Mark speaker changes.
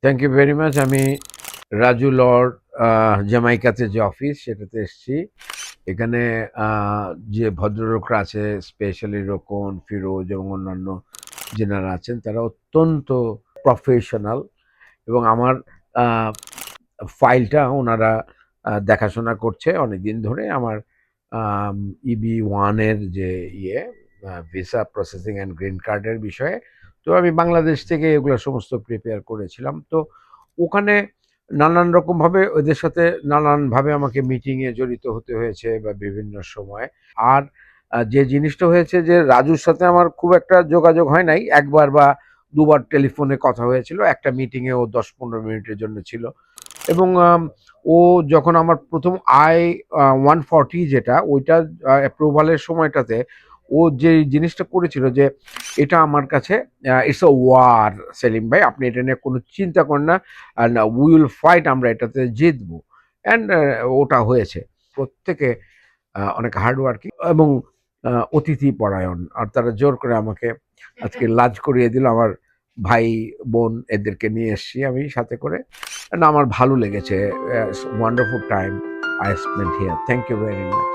Speaker 1: Thank you very much. আমি Raju Lord জামাইকাতে যে office সেটাতে এসেছি। এখানে যে ভদ্রলোকরা আছে, স্পেশালি রোকন, ফিরোজ এবং অন্যান্য যেনারা আছেন, তারা অত্যন্ত প্রফেশনাল এবং আমার ফাইলটা ওনারা দেখাশোনা করছে অনেকদিন ধরে। আমার EB-1 যে ইয়ে ভিসা প্রসেসিং অ্যান্ড গ্রিন কার্ডের বিষয়ে। তো আমি বাংলাদেশ থেকে এগুলো সমস্ত প্রিপেয়ার করেছিলাম। তো ওখানে নানান রকমভাবে ওদের সাথে নানানভাবে আমাকে মিটিংয়ে জড়িত হতে হয়েছে বা বিভিন্ন সময়। আর যে জিনিসটা হয়েছে যে রাজুর সাথে আমার খুব একটা যোগাযোগ হয় নাই। একবার বা দুবার টেলিফোনে কথা হয়েছিল। একটা মিটিংয়ে ও ১০-১৫ মিনিটের জন্য ছিল। এবং ও যখন আমার প্রথম I-140 যেটা ওইটা অ্যাপ্রুভালের সময়টাতে ও যে জিনিসটা করেছিল যে এটা আমার কাছে ইটস আ ওয়ার সেলিম ভাই, আপনি এটা নিয়ে কোনো চিন্তা করেন না, অ্যান্ড উই উইল ফাইট, আমরা এটাতে জিতবো। অ্যান্ড ওটা হয়েছে। প্রত্যেকে অনেক হার্ড ওয়ার্কিং এবং অতিথি পরায়ণ। আর তারা জোর করে আমাকে আজকে লাঞ্চ করিয়ে দিল। আমার ভাই বোন এদেরকে নিয়ে এসেছি আমি সাথে করে। না, আমার ভালো লেগেছে। Wonderful time I spent here. Thank you very much.